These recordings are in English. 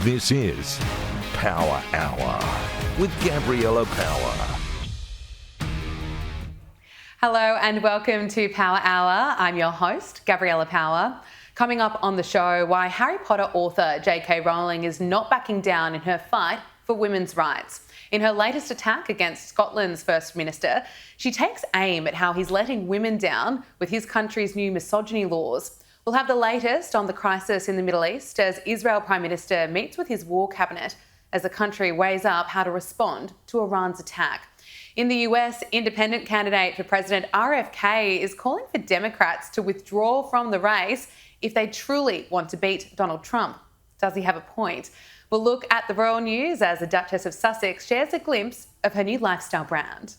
This is Power Hour with Gabriella Power. Hello and welcome to Power Hour. I'm your host, Gabriella Power. Coming up on the show, why Harry Potter author J.K. Rowling is not backing down in her fight for women's rights. In her latest attack against Scotland's First Minister, she takes aim at how he's letting women down with his country's new misogyny laws. We'll have the latest on the crisis in the Middle East as Israel Prime Minister meets with his war cabinet as the country weighs up how to respond to Iran's attack. In the US, independent candidate for President RFK is calling for Democrats to withdraw from the race if they truly want to beat Donald Trump. Does he have a point? We'll look at the royal news as the Duchess of Sussex shares a glimpse of her new lifestyle brand.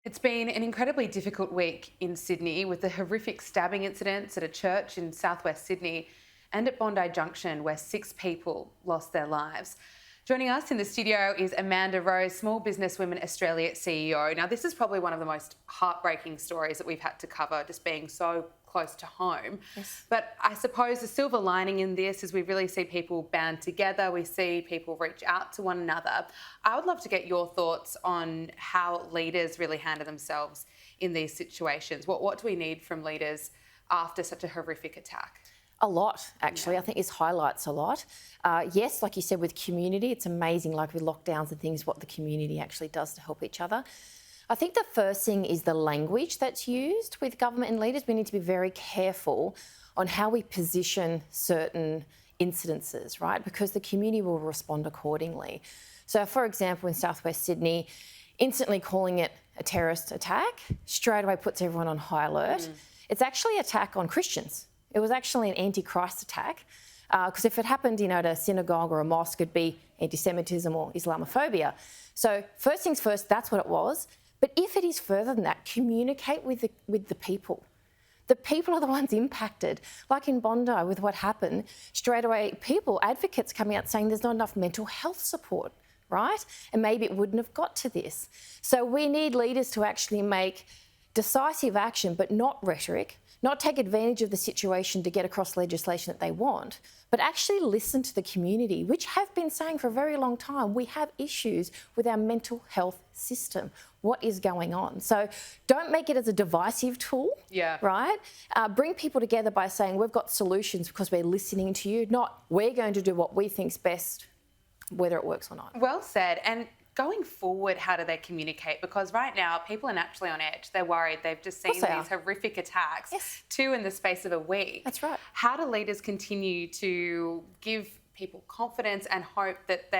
It's been an incredibly difficult week in Sydney with the horrific stabbing incidents at a church in southwest Sydney and at Bondi Junction where 6 people lost their lives. Joining us in the studio is Amanda Rose, Small Business Women Australia CEO. Now, this is probably one of the most heartbreaking stories that we've had to cover, just being so close to home. Yes. But I suppose the silver lining in this is we really see people band together. We see people reach out to one another. I would love to get your thoughts on how leaders really handle themselves in these situations. What do we need from leaders after such a horrific attack? A lot, actually. I think this highlights a lot. Yes, like you said, with community, it's amazing, like with lockdowns and things, what the community actually does to help each other. I think the first thing is the language that's used with government and leaders. We need to be very careful on how we position certain incidences, right? Because the community will respond accordingly. So, for example, in southwest Sydney, instantly calling it a terrorist attack straight away puts everyone on high alert. It's actually an attack on Christians. It was actually an anti-Christ attack, because if it happened, at a synagogue or a mosque, it'd be anti-Semitism or Islamophobia. So first things first, that's what it was. But if it is further than that, communicate with the people. The people are the ones impacted. Like in Bondi with what happened, straight away advocates coming out saying there's not enough mental health support, right? And maybe it wouldn't have got to this. So we need leaders to actually make decisive action, but not rhetoric, not take advantage of the situation to get across legislation that they want, but actually listen to the community, which have been saying for a very long time, we have issues with our mental health system. What is going on? So don't make it as a divisive tool, right? Bring people together by saying we've got solutions because we're listening to you, not we're going to do what we think's best, whether it works or not. Well said. And going forward, how do they communicate? Because right now, people are naturally on edge. They're worried. They've just seen these horrific attacks, 2 in the space of a week. That's right. How do leaders continue to give people confidence and hope that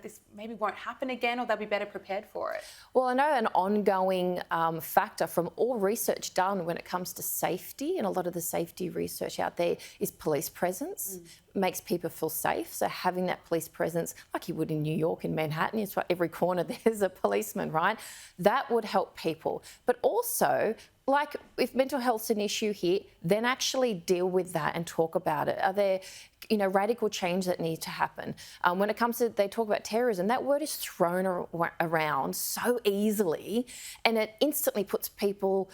this maybe won't happen again, or they'll be better prepared for it? Well, I know an ongoing factor from all research done when it comes to safety, and a lot of the safety research out there, is police presence. Makes people feel safe. So having that police presence, like you would in New York, in Manhattan, it's right, every corner there's a policeman, right? That would help people. But also, like if mental health's an issue here, then actually deal with that and talk about it. Are there, radical change that needs to happen? When it comes to, they talk about terrorism, that word is thrown around so easily, and it instantly puts people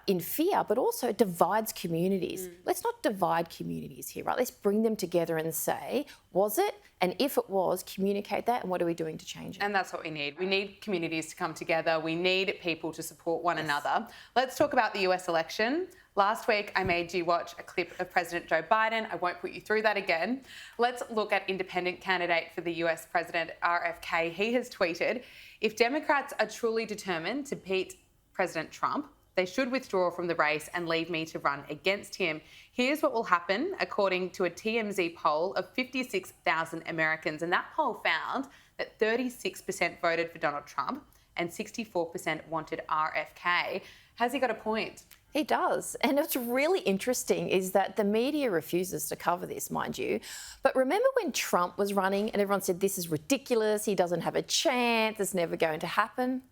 in fear, but also divides communities. Let's not divide communities here, right? Let's bring them together and say, was it? And if it was, communicate that, and what are we doing to change it? And that's what we need. We need communities to come together. We need people to support one another. Let's talk about the US election. Last week, I made you watch a clip of President Joe Biden. I won't put you through that again. Let's look at independent candidate for the US President, RFK. He has tweeted, if Democrats are truly determined to beat President Trump, they should withdraw from the race and leave me to run against him. Here's what will happen, according to a TMZ poll of 56,000 Americans. And that poll found that 36% voted for Donald Trump and 64% wanted RFK. Has he got a point? He does. And what's really interesting is that the media refuses to cover this, mind you. But remember when Trump was running and everyone said, this is ridiculous, he doesn't have a chance, it's never going to happen?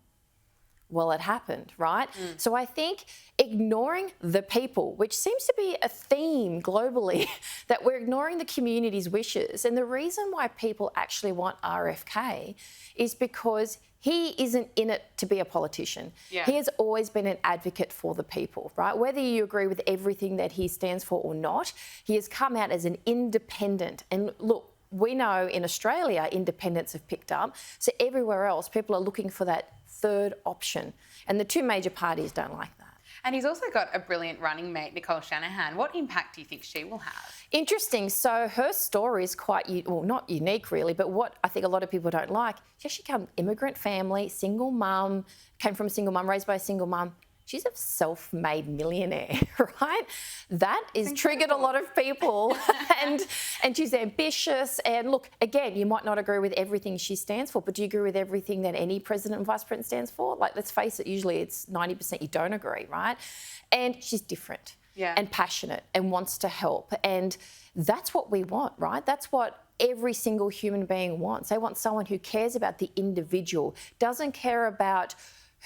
well, it happened, right? So I think ignoring the people, which seems to be a theme globally, that we're ignoring the community's wishes. And the reason why people actually want RFK is because he isn't in it to be a politician. Yeah. He has always been an advocate for the people, right? Whether you agree with everything that he stands for or not, he has come out as an independent. And look, we know in Australia, independents have picked up. So everywhere else, people are looking for that third option. And the two major parties don't like that. And he's also got a brilliant running mate, Nicole Shanahan. What impact do you think she will have? Interesting. So her story is quite, well, not unique really, but what I think a lot of people don't like, she actually came from immigrant family, single mum, came from a single mum, raised by a single mum. She's a self-made millionaire, right? That is triggered a lot of people and she's ambitious. And look, again, you might not agree with everything she stands for, but do you agree with everything that any president and vice president stands for? Like, let's face it, usually it's 90% you don't agree, right? And she's different and passionate and wants to help. And that's what we want, right? That's what every single human being wants. They want someone who cares about the individual, doesn't care about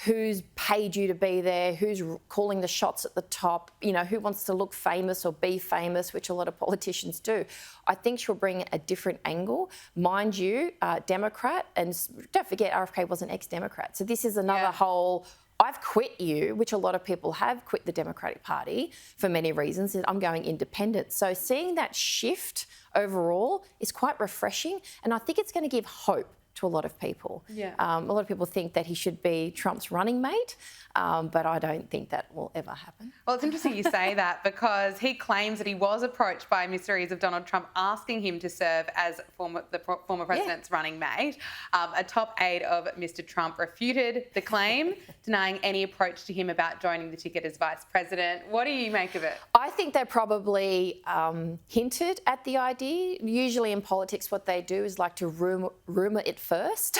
who's paid you to be there, who's calling the shots at the top, you know, who wants to look famous or be famous, which a lot of politicians do. I think she'll bring a different angle. Mind you, Democrat, and don't forget RFK was an ex-Democrat. So this is another whole, I've quit you, which a lot of people have quit the Democratic Party for many reasons, and I'm going independent. So seeing that shift overall is quite refreshing, and I think it's going to give hope to a lot of people. A lot of people think that he should be Trump's running mate, but I don't think that will ever happen. Well, it's interesting you say that because he claims that he was approached by emissaries of Donald Trump asking him to serve as the former president's running mate. A top aide of Mr. Trump refuted the claim, denying any approach to him about joining the ticket as vice president. What do you make of it? I think they probably hinted at the idea. Usually in politics, what they do is like to rumour it first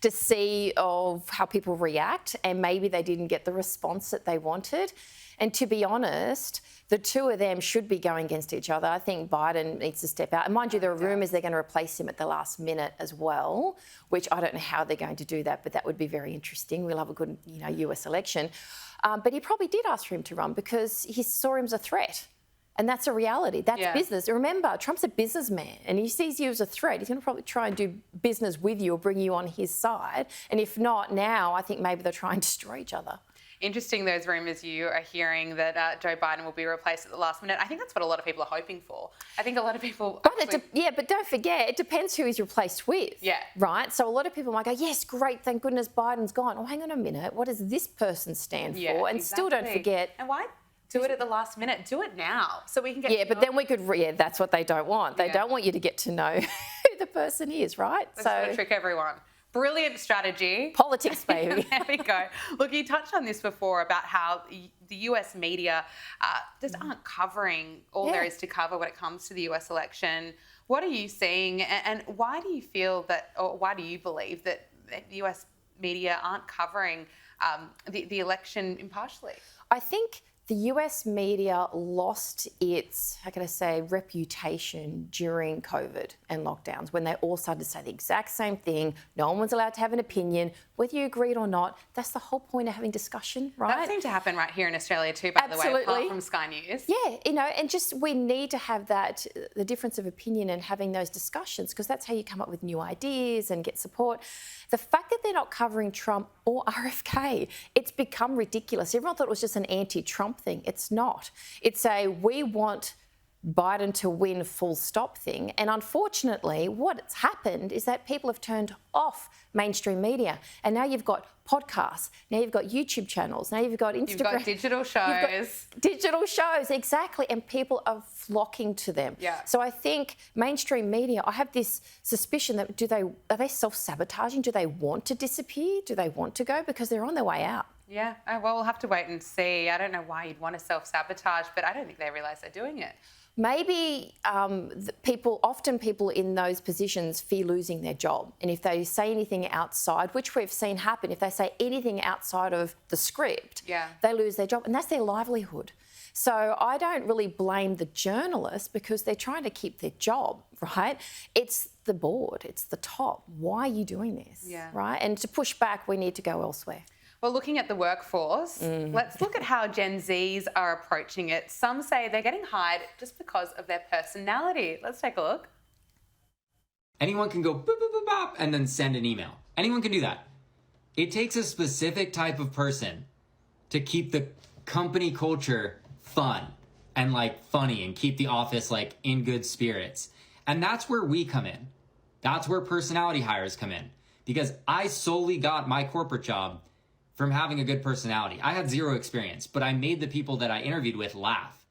to see of how people react, and maybe they didn't get the response that they wanted. And to be honest, the two of them should be going against each other. I think Biden needs to step out. And mind you, there are rumours they're going to replace him at the last minute as well, which I don't know how they're going to do that, but that would be very interesting. We'll have a good, US election. But he probably did ask for him to run because he saw him as a threat. And that's a reality. That's business. Remember, Trump's a businessman and he sees you as a threat. He's going to probably try and do business with you or bring you on his side. And if not now, I think maybe they'll try and destroy each other. Interesting, those rumours you are hearing that Joe Biden will be replaced at the last minute. I think that's what a lot of people are hoping for. I think a lot of people... But don't forget, it depends who he's replaced with. Yeah. Right? So a lot of people might go, yes, great, thank goodness Biden's gone. Oh, hang on a minute, what does this person stand for? And still don't forget... And why do it at the last minute? Do it now so we can get... Yeah, but then we could... that's what they don't want. They don't want you to get to know who the person is, right? That's going to trick everyone. Brilliant strategy. Politics, baby. There we go. Look, you touched on this before about how the US media just aren't covering all there is to cover when it comes to the US election. What are you seeing, and why do you feel that, or why do you believe that the US media aren't covering the election impartially? I think the US media lost its, reputation during COVID and lockdowns when they all started to say the exact same thing. No one was allowed to have an opinion, whether you agreed or not. That's the whole point of having discussion, right? That seemed to happen right here in Australia too, by the way, apart from Sky News. Yeah, and just we need to have that, the difference of opinion and having those discussions, because that's how you come up with new ideas and get support. The fact that they're not covering Trump or RFK, it's become ridiculous. Everyone thought it was just an anti-Trump thing. It's not. It's a we want Biden to win full stop thing. And unfortunately, what's happened is that people have turned off mainstream media. And now you've got podcasts, now you've got YouTube channels, now you've got Instagram. You've got digital shows. Digital shows, exactly. And people are flocking to them. Yeah. So I think mainstream media, I have this suspicion that are they self-sabotaging? Do they want to disappear? Do they want to go? Because they're on their way out. Yeah, well, we'll have to wait and see. I don't know why you'd want to self-sabotage, but I don't think they realise they're doing it. Maybe often people in those positions fear losing their job. And if they say anything outside, which we've seen happen, if they say anything outside of the script, they lose their job. And that's their livelihood. So I don't really blame the journalists because they're trying to keep their job, right? It's the board, it's the top. Why are you doing this, right? And to push back, we need to go elsewhere. Well, looking at the workforce, let's look at how Gen Zs are approaching it. Some say they're getting hired just because of their personality. Let's take a look. Anyone can go boop, boop, boop, bop, and then send an email. Anyone can do that. It takes a specific type of person to keep the company culture fun and funny and keep the office in good spirits. And that's where we come in. That's where personality hires come in. Because I solely got my corporate job from having a good personality. I had zero experience, but I made the people that I interviewed with laugh.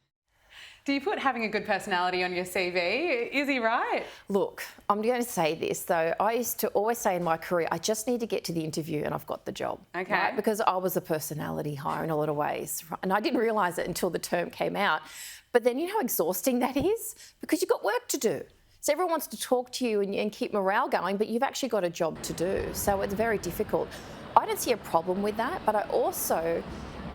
Do you put having a good personality on your CV? Is he right? Look, I'm going to say this though. I used to always say in my career, I just need to get to the interview and I've got the job. Okay. Right? Because I was a personality hire in a lot of ways. And I didn't realise it until the term came out. But then you know how exhausting that is? Because you've got work to do. So everyone wants to talk to you and keep morale going, but you've actually got a job to do. So it's very difficult. I don't see a problem with that, but I also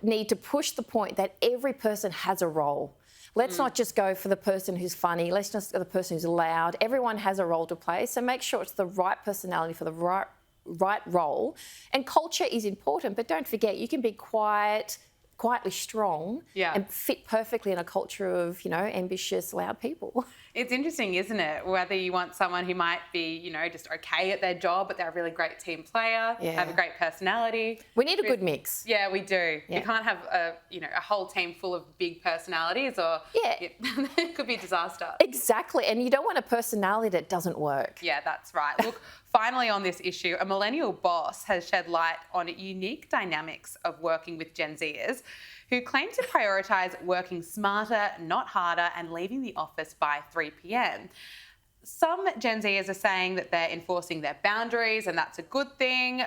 need to push the point that every person has a role. Let's not just go for the person who's funny. Let's just go for the person who's loud. Everyone has a role to play. So make sure it's the right personality for the right role. And culture is important, but don't forget, you can be quietly strong and fit perfectly in a culture of, ambitious, loud people. It's interesting, isn't it? Whether you want someone who might be, just okay at their job, but they're a really great team player, have a great personality. We need a good mix. Yeah, we do. Yeah. You can't have a whole team full of big personalities or it could be a disaster. Exactly. And you don't want a personality that doesn't work. Yeah, that's right. Look, finally on this issue, a millennial boss has shed light on unique dynamics of working with Gen Zers who claim to prioritise working smarter, not harder, and leaving the office by 3 p.m. Some Gen Zers are saying that they're enforcing their boundaries and that's a good thing.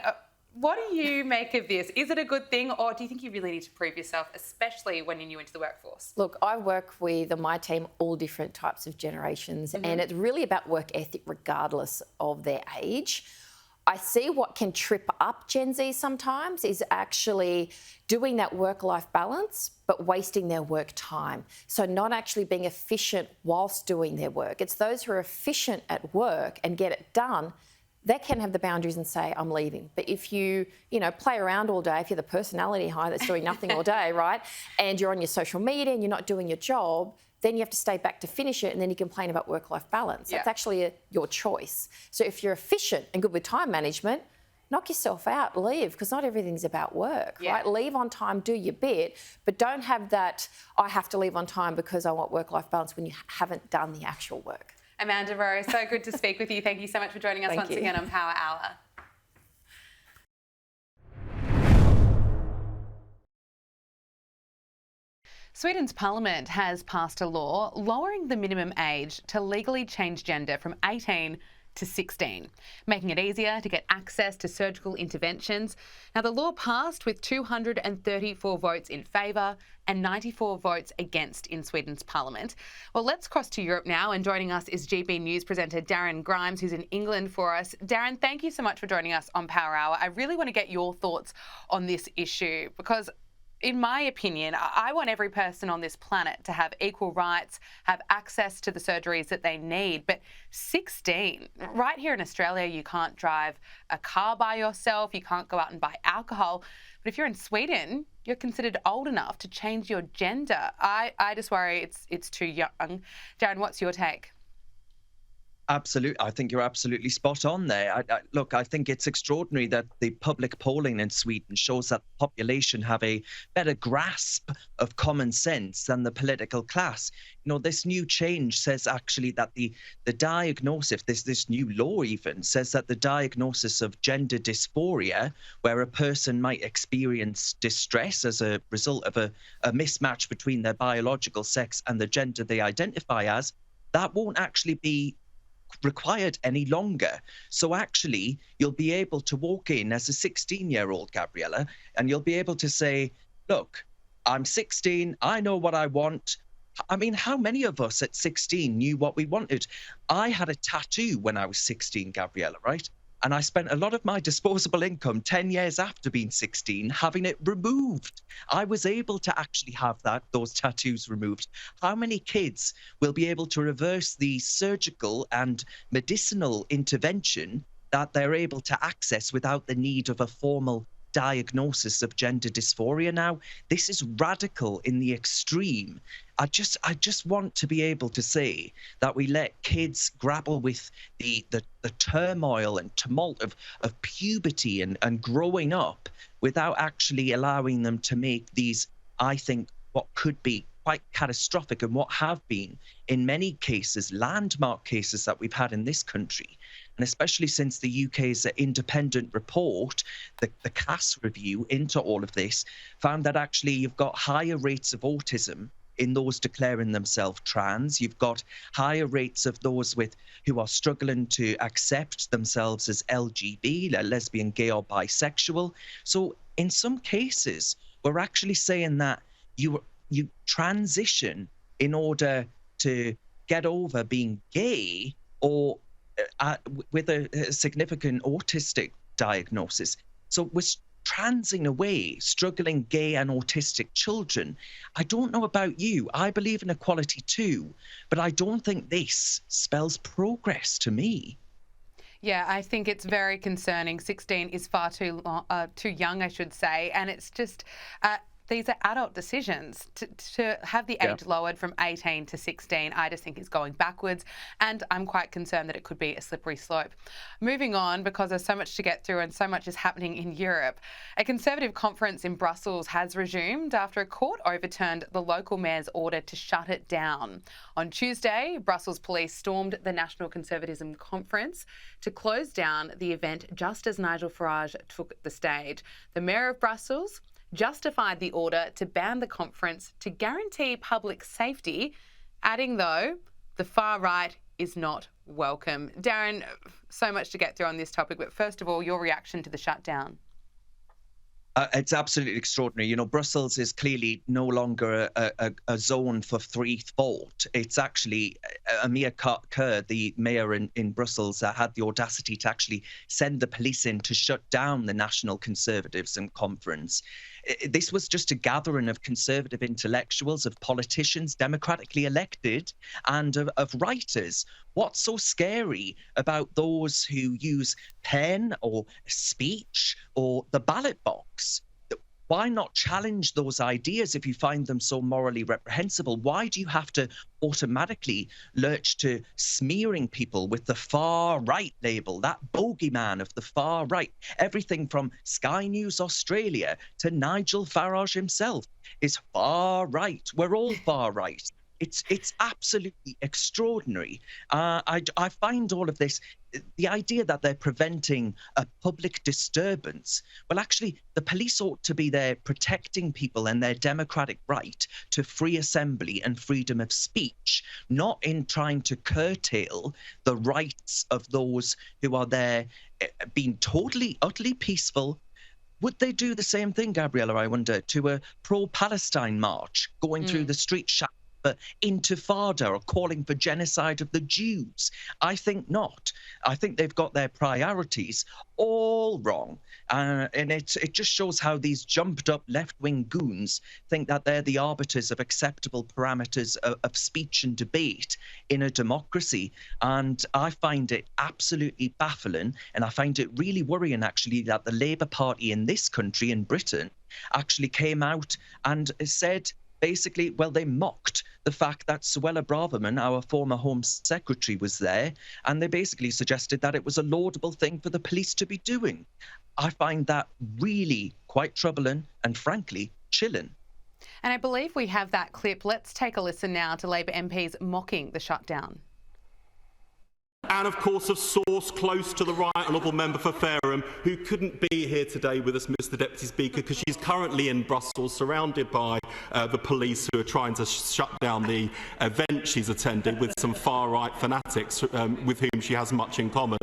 What do you make of this? Is it a good thing, or do you think you really need to prove yourself, especially when you're new into the workforce? Look, I work with, on my team, all different types of generations, and it's really about work ethic regardless of their age. I see what can trip up Gen Z sometimes is actually doing that work-life balance, but wasting their work time. So not actually being efficient whilst doing their work. It's those who are efficient at work and get it done, they can have the boundaries and say, I'm leaving. But if you, play around all day, if you're the personality hire that's doing nothing all day, right, and you're on your social media and you're not doing your job, then you have to stay back to finish it and then you complain about work-life balance. That's actually your choice. So if you're efficient and good with time management, knock yourself out, leave, because not everything's about work, right? Leave on time, do your bit, but don't have that, I have to leave on time because I want work-life balance when you haven't done the actual work. Amanda Rowe, so good to speak with you. Thank you so much for joining us once again on Power Hour. Sweden's parliament has passed a law lowering the minimum age to legally change gender from 18 to 16, making it easier to get access to surgical interventions. Now, the law passed with 234 votes in favour and 94 votes against in Sweden's parliament. Well, let's cross to Europe now, and joining us is GB News presenter Darren Grimes, who's in England for us. Darren, thank you so much for joining us on Power Hour. I really want to get your thoughts on this issue because, in my opinion, I want every person on this planet to have equal rights, have access to the surgeries that they need. But 16, right here in Australia, you can't drive a car by yourself, you can't go out and buy alcohol. But if you're in Sweden, you're considered old enough to change your gender. I just worry it's too young. Darren, what's your take? Absolutely. I think you're absolutely spot on there. Look, I think it's extraordinary that the public polling in Sweden shows that the population have a better grasp of common sense than the political class. This new change says actually that the diagnosis, this new law even says that the diagnosis of gender dysphoria, where a person might experience distress as a result of a mismatch between their biological sex and the gender they identify as, that won't actually be required any longer. So actually, you'll be able to walk in as a 16-year-old, Gabriella, and you'll be able to say, look, I'm 16, I know what I want. I mean, how many of us at 16 knew what we wanted? I had a tattoo when I was 16, Gabriella, right? And I spent a lot of my disposable income 10 years after being 16 having it removed. I was able to actually have those tattoos removed. How many kids will be able to reverse the surgical and medicinal intervention that they're able to access without the need of a formal diagnosis of gender dysphoria now. This is radical in the extreme. I just want to be able to say that we let kids grapple with the turmoil and tumult of puberty and growing up without actually allowing them to make these, I think, what could be quite catastrophic and what have been, in many cases, landmark cases that we've had in this country. And especially since the UK's independent report, the CAS review into all of this, found that actually you've got higher rates of autism in those declaring themselves trans. You've got higher rates of those who are struggling to accept themselves as LGB, lesbian, gay or bisexual. So in some cases, we're actually saying that you transition in order to get over being gay or with a significant autistic diagnosis. So we're transing away struggling gay and autistic children. I don't know about you. I believe in equality too, but I don't think this spells progress to me. Yeah, I think it's very concerning. 16 is far too young, I should say, and it's just these are adult decisions. To have the age lowered from 18 to 16, I just think is going backwards, and I'm quite concerned that it could be a slippery slope. Moving on, because there's so much to get through and so much is happening in Europe, a Conservative conference in Brussels has resumed after a court overturned the local mayor's order to shut it down. On Tuesday, Brussels police stormed the National Conservatism Conference to close down the event just as Nigel Farage took the stage. The Mayor of Brussels justified the order to ban the conference to guarantee public safety, adding, though, the far right is not welcome. Darren, so much to get through on this topic, but first of all, your reaction to the shutdown. It's absolutely extraordinary. You know, Brussels is clearly no longer a zone for free thought. It's actually Amir Kerr, the mayor in Brussels, had the audacity to actually send the police in to shut down the National Conservatives Conference. This was just a gathering of conservative intellectuals, of politicians, democratically elected, and of writers. What's so scary about those who use pen or speech or the ballot box? Why not challenge those ideas if you find them so morally reprehensible? Why do you have to automatically lurch to smearing people with the far right label, that bogeyman of the far right? Everything from Sky News Australia to Nigel Farage himself is far right. We're all far right. It's absolutely extraordinary. I find all of this, the idea that they're preventing a public disturbance. Well, actually, the police ought to be there protecting people and their democratic right to free assembly and freedom of speech, not in trying to curtail the rights of those who are there being totally, utterly peaceful. Would they do the same thing, Gabriella, I wonder, to a pro-Palestine march going through the streets, intifada or calling for genocide of the Jews? I think not. I think they've got their priorities all wrong. And it just shows how these jumped up left-wing goons think that they're the arbiters of acceptable parameters of speech and debate in a democracy. And I find it absolutely baffling. And I find it really worrying, actually, that the Labour Party in this country, in Britain, actually came out and said, basically, well, they mocked the fact that Suella Braverman, our former Home Secretary, was there, and they basically suggested that it was a laudable thing for the police to be doing. I find that really quite troubling and, frankly, chilling. And I believe we have that clip. Let's take a listen now to Labor MPs mocking the shutdown. And of course a source close to the right honourable member for Fareham, who couldn't be here today with us, Mr Deputy Speaker, because she's currently in Brussels surrounded by the police who are trying to shut down the event she's attended with some far-right fanatics with whom she has much in common.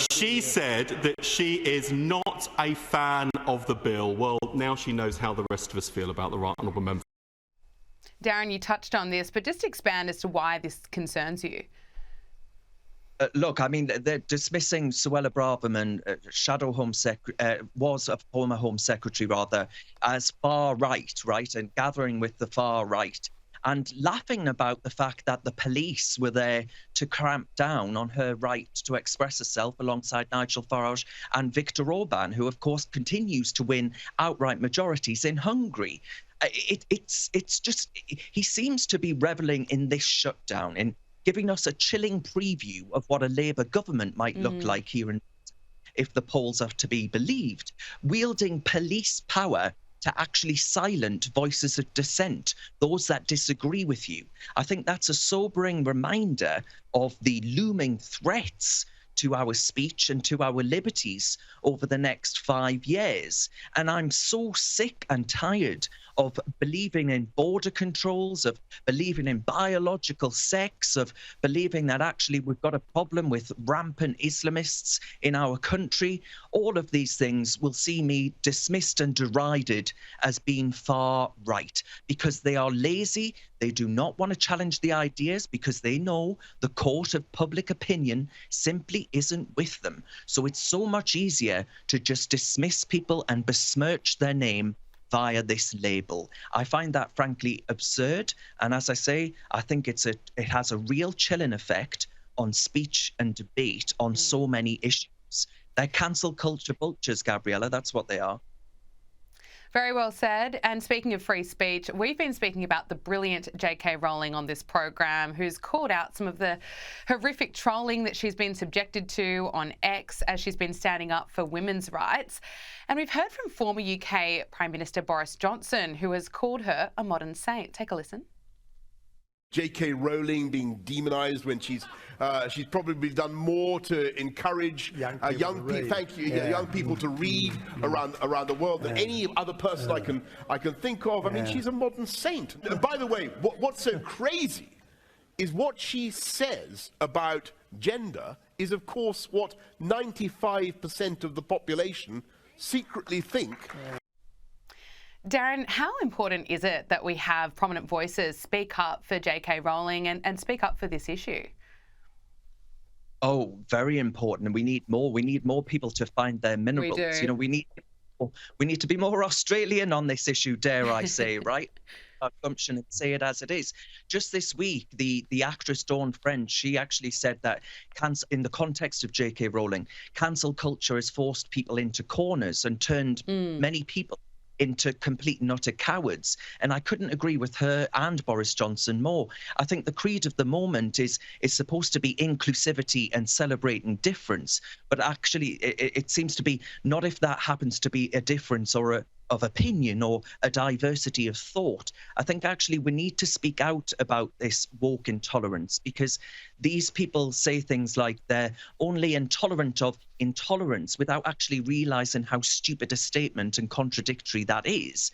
She said that she is not a fan of the bill. Well, now she knows how the rest of us feel about the right honourable member. Darren, you touched on this, but just expand as to why this concerns you. Look, I mean, they're dismissing Suella Braverman, was a former Home Secretary, rather, as far right, and gathering with the far right. and laughing about the fact that the police were there to cramp down on her right to express herself alongside Nigel Farage and Viktor Orban, who, of course, continues to win outright majorities in Hungary. It's just, he seems to be reveling in this shutdown, in giving us a chilling preview of what a Labour government might look like here in, if the polls are to be believed, wielding police power to actually silent voices of dissent, those that disagree with you. I think that's a sobering reminder of the looming threats to our speech and to our liberties over the next 5 years. And I'm so sick and tired of believing in border controls, of believing in biological sex, of believing that actually we've got a problem with rampant Islamists in our country. All of these things will see me dismissed and derided as being far right because they are lazy. They do not want to challenge the ideas because they know the court of public opinion simply isn't with them. So it's so much easier to just dismiss people and besmirch their name via this label. I find that frankly absurd. And as I say, I think it has a real chilling effect on speech and debate on so many issues. They're cancel culture vultures, Gabriella. That's what they are. Very well said. And speaking of free speech, we've been speaking about the brilliant J.K. Rowling on this program, who's called out some of the horrific trolling that she's been subjected to on X as she's been standing up for women's rights. And we've heard from former UK Prime Minister Boris Johnson, who has called her a modern saint. Take a listen. J.K. Rowling being demonized when she's probably done more to encourage young people to read around the world than any other person I can think of. I mean, she's a modern saint. And by the way, what's so crazy is what she says about gender is, of course, what 95% of the population secretly think. Darren, how important is it that we have prominent voices speak up for J.K. Rowling and speak up for this issue? Oh, very important. And we need more. We need more people to find their minerals. We do. You know, we need to be more Australian on this issue, dare I say, right? Assumption and say it as it is. Just this week, the actress Dawn French, she actually said that in the context of J.K. Rowling, cancel culture has forced people into corners and turned many people into complete and utter cowards. And I couldn't agree with her and Boris Johnson more. I think the creed of the moment is supposed to be inclusivity and celebrating difference. But actually, it seems to be not if that happens to be a difference or of opinion or a diversity of thought. I think actually we need to speak out about this woke intolerance, because these people say things like they're only intolerant of intolerance without actually realizing how stupid a statement and contradictory that is.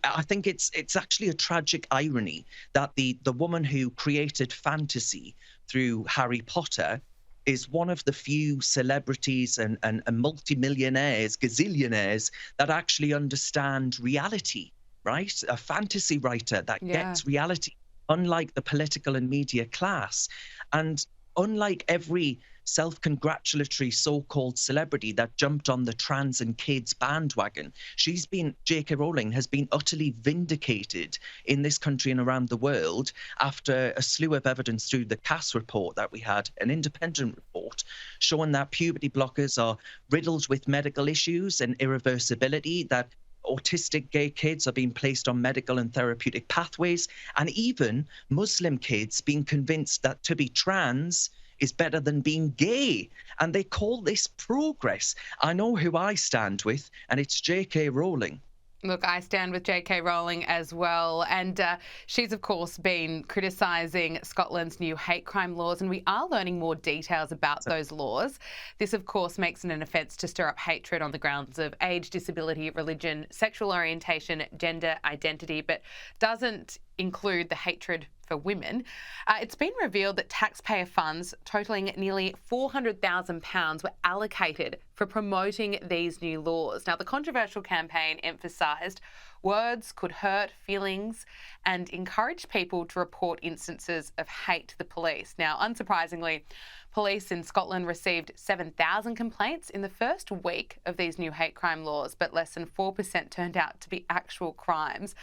I think it's actually a tragic irony that the woman who created fantasy through Harry Potter is one of the few celebrities and multimillionaires, gazillionaires that actually understand reality, right? A fantasy writer that gets reality, unlike the political and media class. And unlike every self-congratulatory so-called celebrity that jumped on the trans and kids bandwagon, J.K. Rowling has been utterly vindicated in this country and around the world after a slew of evidence through the Cass report that we had, an independent report showing that puberty blockers are riddled with medical issues and irreversibility, that autistic gay kids are being placed on medical and therapeutic pathways, and even Muslim kids being convinced that to be trans is better than being gay. And they call this progress. I know who I stand with, and it's J.K. Rowling. Look, I stand with J.K. Rowling as well. And she's, of course, been criticising Scotland's new hate crime laws, and we are learning more details about those laws. This, of course, makes it an offence to stir up hatred on the grounds of age, disability, religion, sexual orientation, gender identity, but doesn't include the hatred for women. It's been revealed that taxpayer funds totalling nearly £400,000 were allocated for promoting these new laws. Now, the controversial campaign emphasised words could hurt feelings and encouraged people to report instances of hate to the police. Now, unsurprisingly, police in Scotland received 7,000 complaints in the first week of these new hate crime laws, but less than 4% turned out to be actual crimes.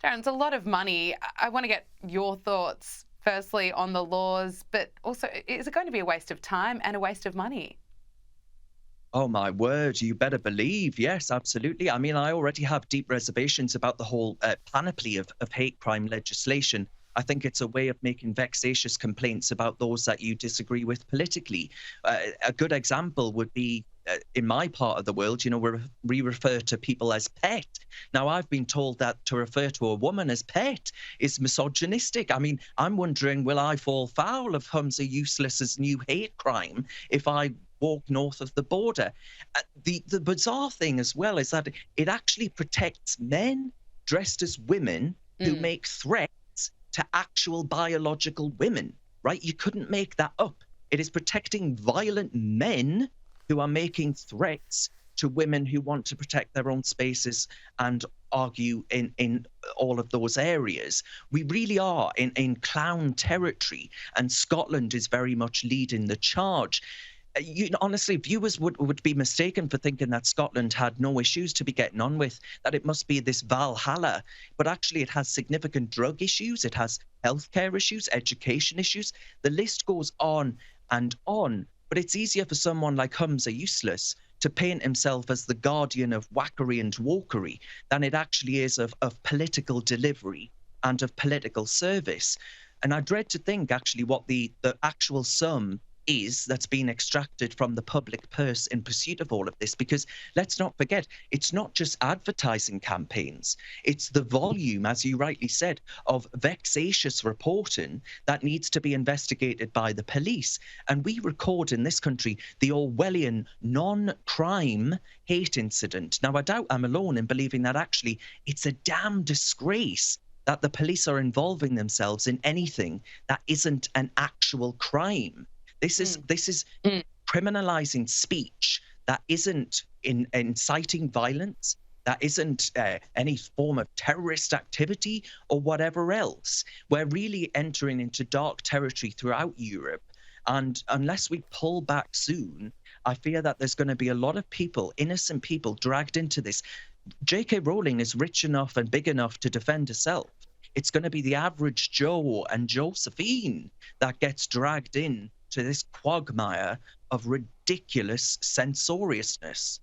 Darren, it's a lot of money. I want to get your thoughts, firstly, on the laws, but also, is it going to be a waste of time and a waste of money? Oh, my word, you better believe. Yes, absolutely. I mean, I already have deep reservations about the whole panoply of hate crime legislation. I think it's a way of making vexatious complaints about those that you disagree with politically. A good example would be in my part of the world, you know, we refer to people as pet. Now, I've been told that to refer to a woman as pet is misogynistic. I mean, I'm wondering, will I fall foul of Humza Useless's new hate crime if I walk north of the border? The bizarre thing as well is that it actually protects men dressed as women who make threats to actual biological women, right? You couldn't make that up. It is protecting violent men who are making threats to women who want to protect their own spaces and argue in all of those areas. We really are in clown territory, and Scotland is very much leading the charge. Honestly, viewers would be mistaken for thinking that Scotland had no issues to be getting on with, that it must be this Valhalla. But actually, it has significant drug issues, it has healthcare issues, education issues. The list goes on and on. But it's easier for someone like Humza Useless to paint himself as the guardian of whackery and wokery than it actually is of political delivery and of political service. And I dread to think actually what the actual sum is that's been extracted from the public purse in pursuit of all of this, because let's not forget, it's not just advertising campaigns, it's the volume, as you rightly said, of vexatious reporting that needs to be investigated by the police. And we record in this country the Orwellian non-crime hate incident. Now, I doubt I'm alone in believing that actually it's a damn disgrace that the police are involving themselves in anything that isn't an actual crime. This is criminalizing speech that isn't inciting violence, that isn't any form of terrorist activity or whatever else. We're really entering into dark territory throughout Europe. And unless we pull back soon, I fear that there's going to be a lot of people, innocent people, dragged into this. J.K. Rowling is rich enough and big enough to defend herself. It's going to be the average Joe and Josephine that gets dragged in to this quagmire of ridiculous censoriousness.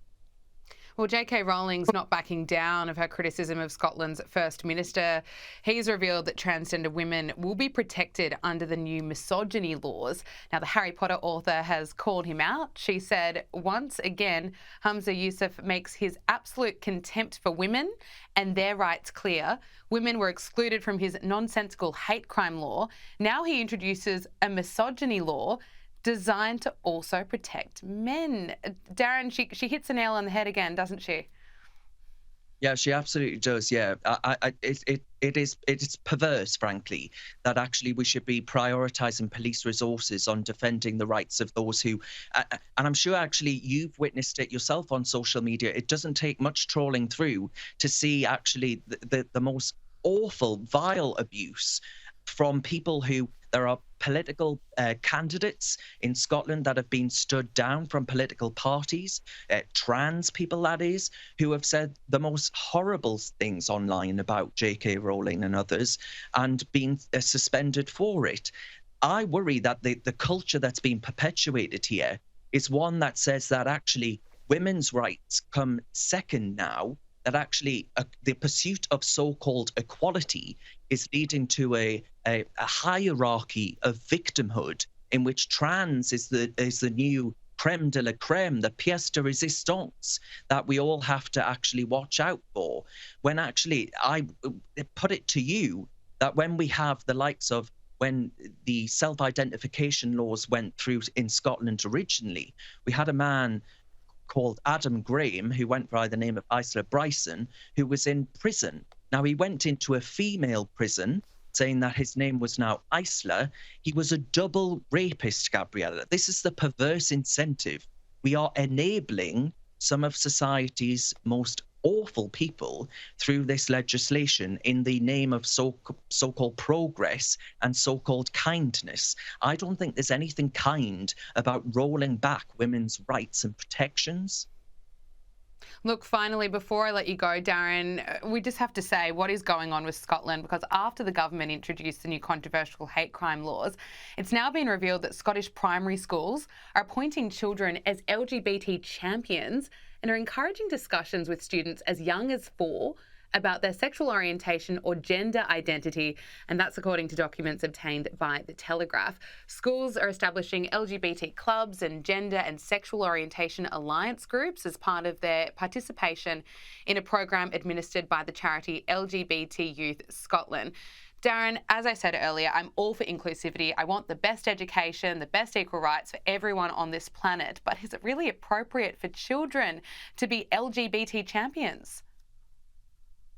Well, J.K. Rowling's not backing down of her criticism of Scotland's First Minister. He's revealed that transgender women will be protected under the new misogyny laws. Now, the Harry Potter author has called him out. She said, once again, Humza Yusuf makes his absolute contempt for women and their rights clear. Women were excluded from his nonsensical hate crime law. Now he introduces a misogyny law designed to also protect men. Darren, she hits a nail on the head again, doesn't she? Yeah, she absolutely does. Yeah, it's perverse, frankly, that actually we should be prioritising police resources on defending the rights of those who, and I'm sure actually you've witnessed it yourself on social media. It doesn't take much trawling through to see actually the most awful, vile abuse from people who, there are political candidates in Scotland that have been stood down from political parties, trans people that is, who have said the most horrible things online about J.K. Rowling and others and been suspended for it. I worry that the culture that's been perpetuated here is one that says that actually women's rights come second now, that actually the pursuit of so-called equality is leading to a hierarchy of victimhood in which trans is the new creme de la creme, the pièce de résistance that we all have to actually watch out for. When actually, I put it to you that when we have the likes of when the self-identification laws went through in Scotland originally, we had a man called Adam Graham, who went by the name of Isla Bryson, who was in prison. Now, he went into a female prison, saying that his name was now Isla. He was a double rapist, Gabriella. This is the perverse incentive. We are enabling some of society's most awful people through this legislation in the name of so-called progress and so-called kindness. I don't think there's anything kind about rolling back women's rights and protections. Look, finally, before I let you go, Darren, we just have to say what is going on with Scotland, because after the government introduced the new controversial hate crime laws, it's now been revealed that Scottish primary schools are appointing children as LGBT champions and are encouraging discussions with students as young as 4 about their sexual orientation or gender identity, and that's according to documents obtained by The Telegraph. Schools are establishing LGBT clubs and gender and sexual orientation alliance groups as part of their participation in a program administered by the charity LGBT Youth Scotland. Darren, as I said earlier, I'm all for inclusivity. I want the best education, the best equal rights for everyone on this planet, but is it really appropriate for children to be LGBT champions?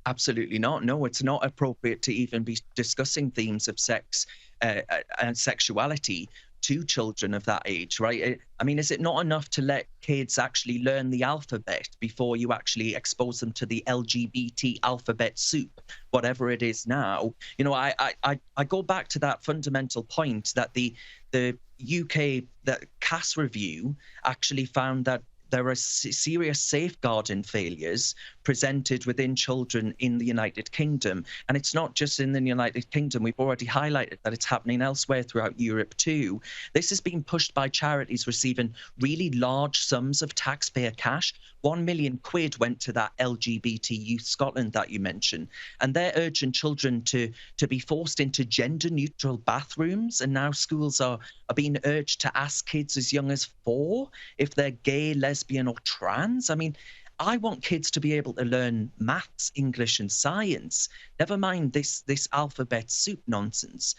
Absolutely not. No, it's not appropriate to even be discussing themes of sex and sexuality to children of that age, right? I mean, is it not enough to let kids actually learn the alphabet before you actually expose them to the LGBT alphabet soup, whatever it is now? You know, I go back to that fundamental point that the UK, that Cass review actually found that there are serious safeguarding failures presented within children in the United Kingdom. And it's not just in the United Kingdom. We've already highlighted that it's happening elsewhere throughout Europe too. This is being pushed by charities receiving really large sums of taxpayer cash. 1 million quid went to that LGBT Youth Scotland that you mentioned. And they're urging children to be forced into gender-neutral bathrooms. And now schools are being urged to ask kids as young as 4 if they're gay, lesbian or trans. I mean, I want kids to be able to learn maths, English and science, never mind this alphabet soup nonsense.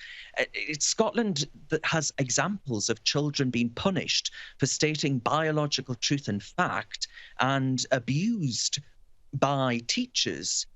It's Scotland that has examples of children being punished for stating biological truth and fact and abused by teachers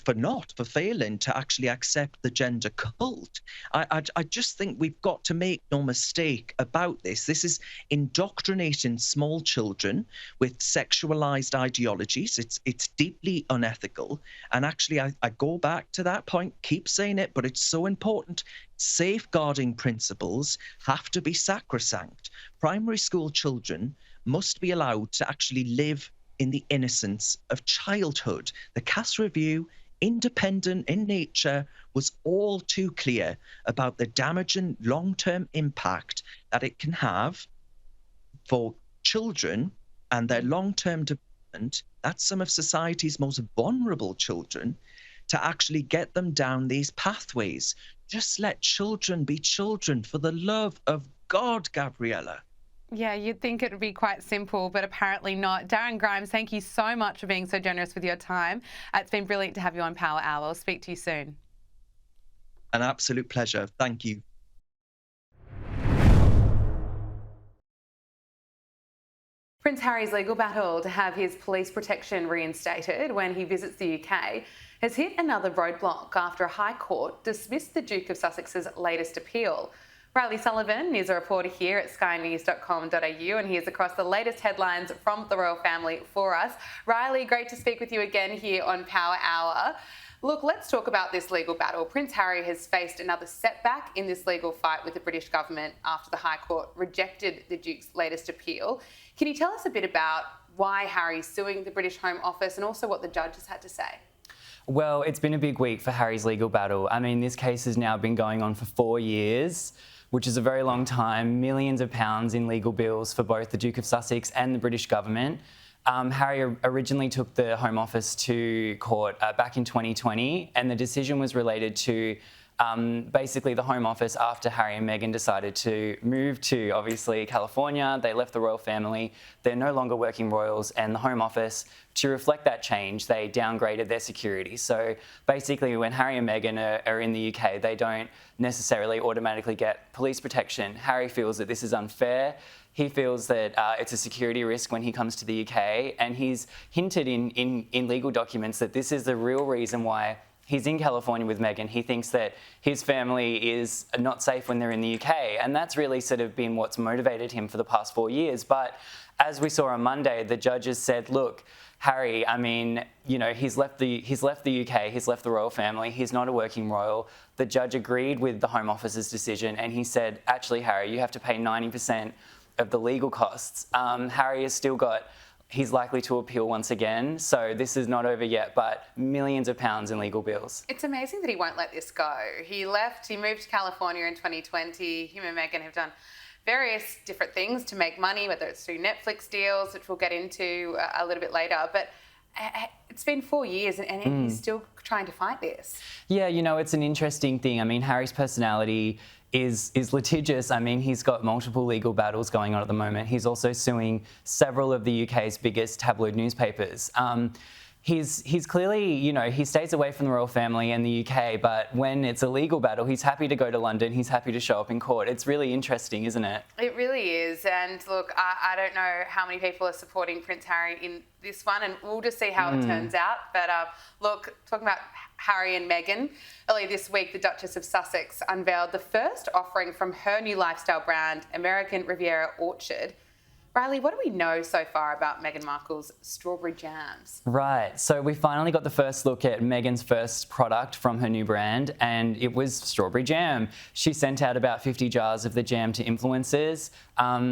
for failing to actually accept the gender cult. I just think we've got to make no mistake about this. This is indoctrinating small children with sexualized ideologies. It's deeply unethical. And actually, I go back to that point, keep saying it, but it's so important. Safeguarding principles have to be sacrosanct. Primary school children must be allowed to actually live in the innocence of childhood. The Cass review, independent in nature, was all too clear about the damaging long-term impact that it can have for children and their long-term development. That's some of society's most vulnerable children, to actually get them down these pathways. Just let children be children, for the love of God, Gabriella. Yeah, you'd think it would be quite simple, but apparently not. Darren Grimes, thank you so much for being so generous with your time. It's been brilliant to have you on Power Hour. I'll speak to you soon. An absolute pleasure. Thank you. Prince Harry's legal battle to have his police protection reinstated when he visits the UK has hit another roadblock after a High Court dismissed the Duke of Sussex's latest appeal. Riley Sullivan is a reporter here at skynews.com.au and he is across the latest headlines from the royal family for us. Riley, great to speak with you again here on Power Hour. Look, let's talk about this legal battle. Prince Harry has faced another setback in this legal fight with the British government after the High Court rejected the Duke's latest appeal. Can you tell us a bit about why Harry's suing the British Home Office and also what the judges had to say? Well, it's been a big week for Harry's legal battle. I mean, this case has now been going on for 4 years, which is a very long time, millions of pounds in legal bills for both the Duke of Sussex and the British government. Harry originally took the Home Office to court back in 2020, and the decision was related to basically the Home Office after Harry and Meghan decided to move to, obviously, California. They left the royal family. They're no longer working royals, and the Home Office, to reflect that change, they downgraded their security. So basically, when Harry and Meghan are in the UK, they don't necessarily automatically get police protection. Harry feels that this is unfair. He feels that it's a security risk when he comes to the UK, and he's hinted in legal documents that this is the real reason why he's in California with Meghan. He thinks that his family is not safe when they're in the UK, and that's really sort of been what's motivated him for the past 4 years. But as we saw on Monday, the judges said, look, Harry, I mean, you know, he's left the UK, he's left the royal family, he's not a working royal. The judge agreed with the Home Office's decision, and he said, actually, Harry, you have to pay 90% of the legal costs. Harry has still got he's likely to appeal once again. So this is not over yet, but millions of pounds in legal bills. It's amazing that he won't let this go. He moved to California in 2020. Him and Meghan have done various different things to make money, whether it's through Netflix deals, which we'll get into a little bit later. But it's been 4 years and he's still trying to fight this. Yeah, it's an interesting thing. I mean, Harry's personality is litigious. I mean, he's got multiple legal battles going on at the moment. He's also suing several of the UK's biggest tabloid newspapers. He's clearly, he stays away from the royal family and the UK, but when it's a legal battle, he's happy to go to London. He's happy to show up in court. It's really interesting, isn't it? It really is. And look, I don't know how many people are supporting Prince Harry in this one, and we'll just see how it turns out. But look, talking about Harry and Meghan, earlier this week, the Duchess of Sussex unveiled the first offering from her new lifestyle brand, American Riviera Orchard. Riley, what do we know so far about Meghan Markle's strawberry jams? Right, so we finally got the first look at Meghan's first product from her new brand, and it was strawberry jam. She sent out about 50 jars of the jam to influencers.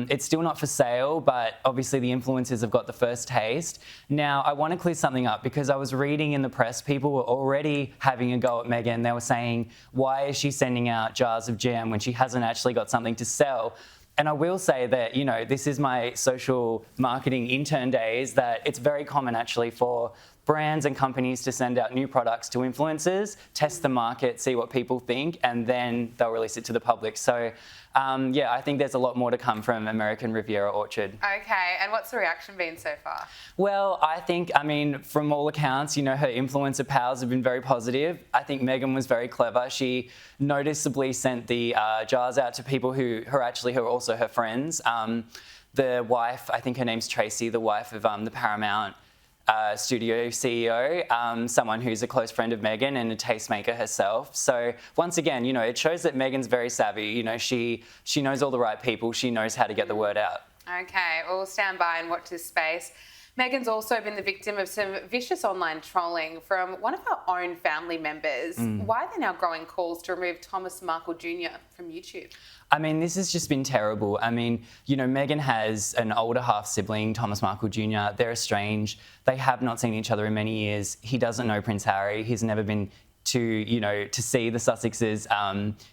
It's still not for sale, but obviously the influencers have got the first taste. Now, I want to clear something up because I was reading in the press, people were already having a go at Meghan. They were saying, why is she sending out jars of jam when she hasn't actually got something to sell? And I will say that, this is my social marketing intern days, that it's very common actually for brands and companies to send out new products to influencers, test the market, see what people think, and then they'll release it to the public. So, I think there's a lot more to come from American Riviera Orchard. Okay, and what's the reaction been so far? Well, I think, from all accounts, her influencer powers have been very positive. I think Meghan was very clever. She noticeably sent the jars out to people who are also her friends. The wife, I think her name's Tracy, the wife of the Paramount studio CEO, someone who's a close friend of Meghan and a tastemaker herself. So once again, it shows that Meghan's very savvy. She knows all the right people. She knows how to get the word out. Okay, we'll stand by and watch this space. Meghan's also been the victim of some vicious online trolling from one of her own family members. Why are there now growing calls to remove Thomas Markle Jr. from YouTube? This has just been terrible. Meghan has an older half-sibling, Thomas Markle Jr. They're estranged. They have not seen each other in many years. He doesn't know Prince Harry. He's never been to see the Sussexes.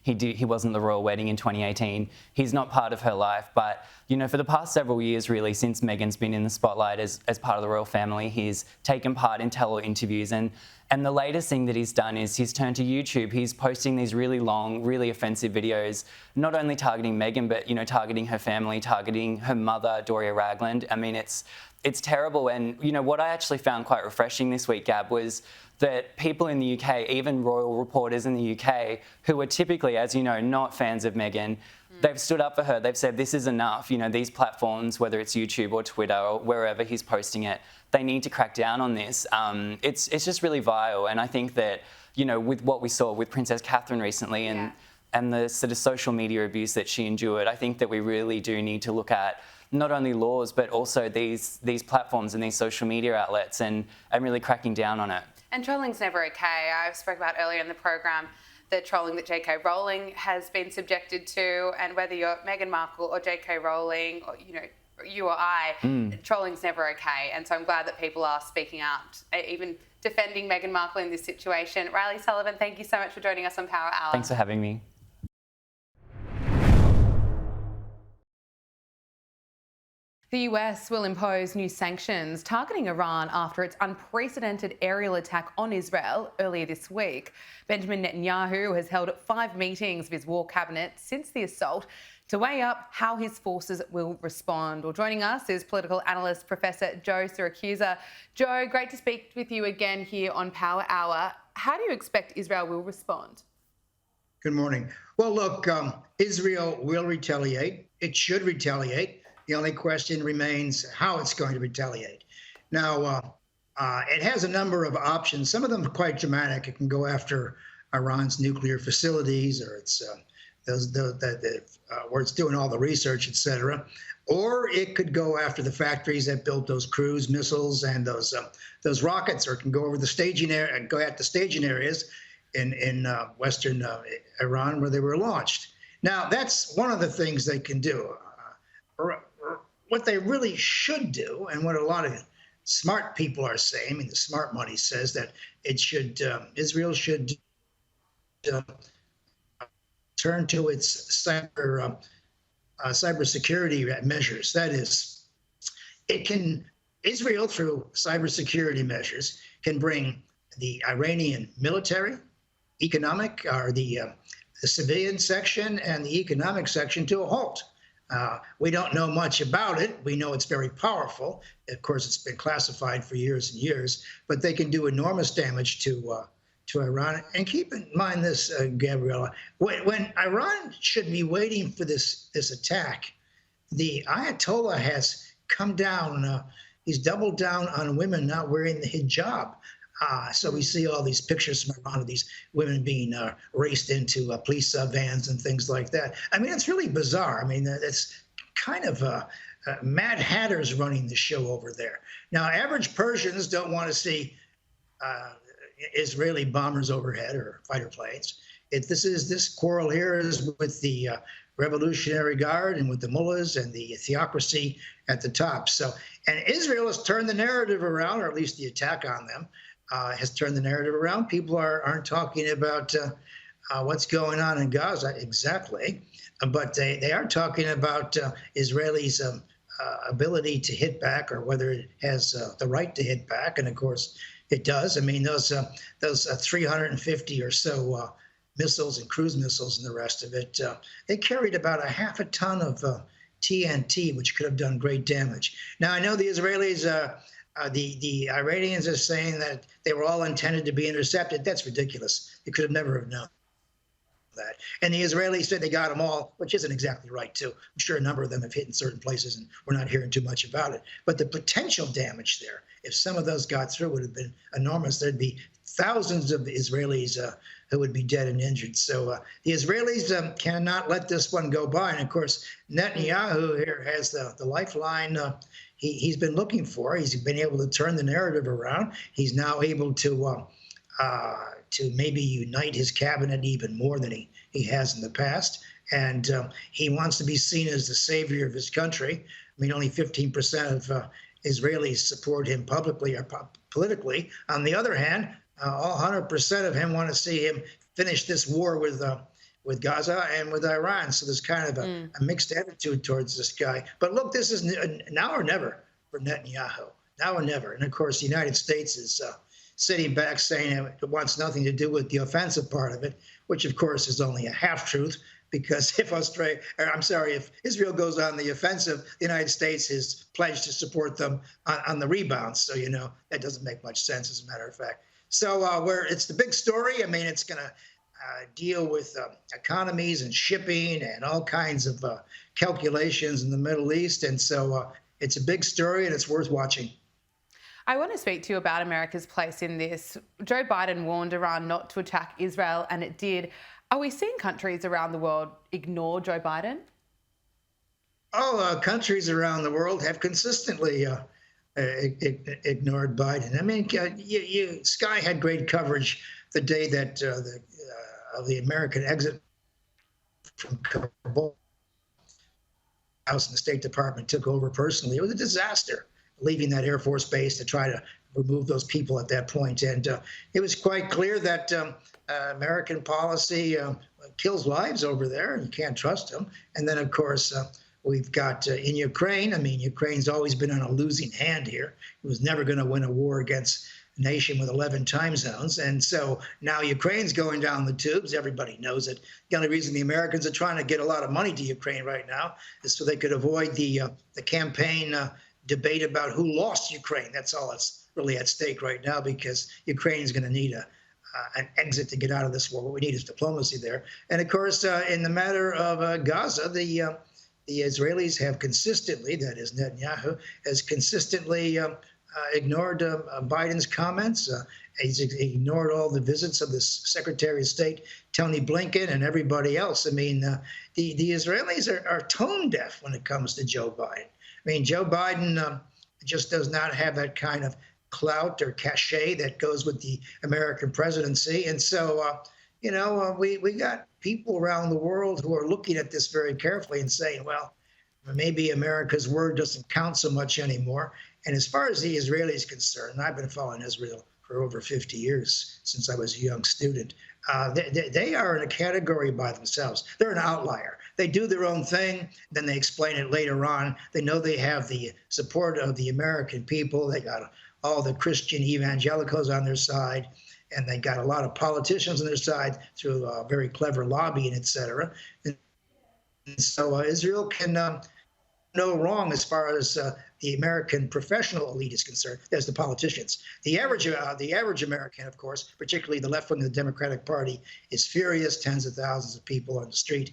He wasn't at the royal wedding in 2018. He's not part of her life. But, for the past several years, really, since Meghan's been in the spotlight as part of the royal family, he's taken part in tell-all interviews. And the latest thing that he's done is he's turned to YouTube. He's posting these really long, really offensive videos, not only targeting Meghan, but, targeting her family, targeting her mother, Doria Ragland. It's terrible. And, what I actually found quite refreshing this week, Gab, was that people in the UK, even royal reporters in the UK, who are typically, as you know, not fans of Meghan, they've stood up for her. They've said, this is enough. These platforms, whether it's YouTube or Twitter or wherever he's posting it, they need to crack down on this. It's just really vile. And I think that, with what we saw with Princess Catherine recently and the sort of social media abuse that she endured, I think that we really do need to look at not only laws, but also these platforms and these social media outlets and really cracking down on it. And trolling's never okay. I spoke about earlier in the program the trolling that J.K. Rowling has been subjected to, and whether you're Meghan Markle or J.K. Rowling or, you or I, trolling's never okay. And so I'm glad that people are speaking out, even defending Meghan Markle in this situation. Riley Sullivan, thank you so much for joining us on Power Hour. Thanks for having me. The US will impose new sanctions targeting Iran after its unprecedented aerial attack on Israel earlier this week. Benjamin Netanyahu has held 5 meetings of his war cabinet since the assault to weigh up how his forces will respond. Well, joining us is political analyst Professor Joe Syracusa. Joe, great to speak with you again here on Power Hour. How do you expect Israel will respond? Good morning. Well, look, Israel will retaliate. It should retaliate. The only question remains how it's going to retaliate. Now, it has a number of options. Some of them are quite dramatic. It can go after Iran's nuclear facilities, or it's where it's doing all the research, et cetera. Or it could go after the factories that built those cruise missiles and those rockets, or it can go over the staging area and go at the staging areas in western Iran where they were launched. Now, that's one of the things they can do. what they really should do, and what a lot of smart people are saying, I mean, the smart money says that it should, Israel should turn to its cybersecurity measures. That is, Israel, through cybersecurity measures, can bring the Iranian military, economic, or the civilian section and the economic section to a halt. We don't know much about it. We know it's very powerful. Of course, it's been classified for years and years, but they can do enormous damage to Iran. And keep in mind this, Gabriella, when Iran should be waiting for this attack, the Ayatollah has come down. He's doubled down on women not wearing the hijab. So we see all these pictures from Iran of these women being raced into police vans and things like that. I mean, it's really bizarre. I mean, it's kind of Mad Hatters running the show over there. Now, average Persians don't want to see Israeli bombers overhead or fighter planes. This quarrel here is with the Revolutionary Guard and with the mullahs and the theocracy at the top. So, and Israel has turned the narrative around, or at least the attack on them has turned the narrative around. People aren't talking about what's going on in Gaza exactly, but they are talking about Israelis' ability to hit back, or whether it has the right to hit back. And of course, it does. I mean, those 350 or so missiles and cruise missiles and the rest of it, they carried about a half a ton of TNT, which could have done great damage. Now, I know the Israelis, the Iranians are saying that they were all intended to be intercepted. That's ridiculous. You could have never have known that. And the Israelis said they got them all, which isn't exactly right, too. I'm sure a number of them have hit in certain places, and we're not hearing too much about it. But the potential damage there, if some of those got through, would have been enormous. There'd be thousands of Israelis who would be dead and injured. So the Israelis cannot let this one go by. And of course, Netanyahu here has the lifeline he's been looking for. He's been able to turn the narrative around. He's now able to maybe unite his cabinet even more than he has in the past. And he wants to be seen as the savior of his country. I mean, only 15% of Israelis support him publicly or politically. On the other hand, all 100% of him want to see him finish this war with Gaza and with Iran. So there's kind of a mixed attitude towards this guy. But look, this is now or never for Netanyahu. Now or never. And of course, the United States is sitting back saying it wants nothing to do with the offensive part of it, which of course is only a half-truth, because if Israel goes on the offensive, the United States has pledged to support them on the rebound. So, that doesn't make much sense, as a matter of fact. So it's the big story. I mean, it's going to deal with economies and shipping and all kinds of calculations in the Middle East. And so it's a big story, and it's worth watching. I want to speak to you about America's place in this. Joe Biden warned Iran not to attack Israel, and it did. Are we seeing countries around the world ignore Joe Biden? Countries around the world have consistently ignored Biden. I mean, Sky had great coverage the day that of the American exit from Kabul. House and the State Department took over personally. It was a disaster, leaving that Air Force base to try to remove those people at that point. And it was quite clear that American policy kills lives over there, and you can't trust them. And then, of course, we've got in Ukraine. I mean, Ukraine's always been on a losing hand here. It was never going to win a war against a nation with 11 time zones. And so now Ukraine's going down the tubes. Everybody knows it. The only reason the Americans are trying to get a lot of money to Ukraine right now is so they could avoid the campaign debate about who lost Ukraine. That's all that's really at stake right now, because Ukraine's going to need an exit to get out of this war. What we need is diplomacy there. And of course, in the matter of Gaza, the Israelis have consistently, that is Netanyahu, has consistently ignored Biden's comments. He's ignored all the visits of the Secretary of State, Tony Blinken, and everybody else. I mean, the Israelis are tone deaf when it comes to Joe Biden. I mean, Joe Biden just does not have that kind of clout or cachet that goes with the American presidency. And so, we got people around the world who are looking at this very carefully and saying, well, maybe America's word doesn't count so much anymore. And as far as the Israelis concerned, I've been following Israel for over 50 years since I was a young student. They are in a category by themselves. They're an outlier. They do their own thing, then they explain it later on. They know they have the support of the American people. They got all the Christian evangelicals on their side, and they got a lot of politicians on their side through very clever lobbying, etc. And so Israel can no wrong as far as the American professional elite is concerned. There's the politicians. The average American, of course, particularly the left wing of the Democratic Party, is furious. Tens of thousands of people on the street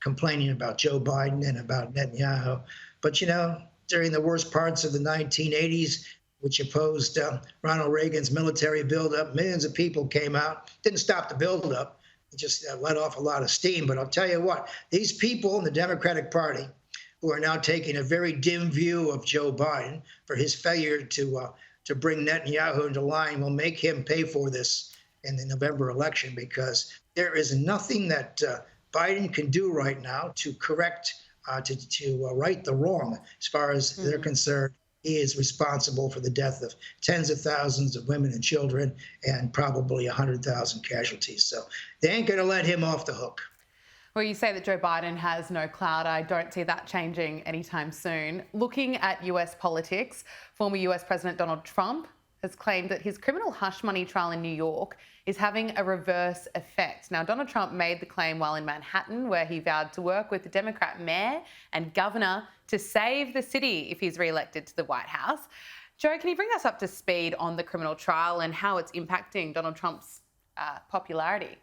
complaining about Joe Biden and about Netanyahu. But during the worst parts of the 1980s, which opposed Ronald Reagan's military buildup, millions of people came out. Didn't stop the buildup. It just let off a lot of steam. But I'll tell you what, these people in the Democratic Party who are now taking a very dim view of Joe Biden for his failure to bring Netanyahu into line will make him pay for this in the November election, because there is nothing that Biden can do right now to correct, to right the wrong. As far as they're concerned, he is responsible for the death of tens of thousands of women and children and probably 100,000 casualties. So they ain't going to let him off the hook. Well, you say that Joe Biden has no clout. I don't see that changing anytime soon. Looking at US politics, former US President Donald Trump has claimed that his criminal hush money trial in New York is having a reverse effect. Now, Donald Trump made the claim while in Manhattan, where he vowed to work with the Democrat mayor and governor to save the city if he's re-elected to the White House. Joe, can you bring us up to speed on the criminal trial and how it's impacting Donald Trump's popularity?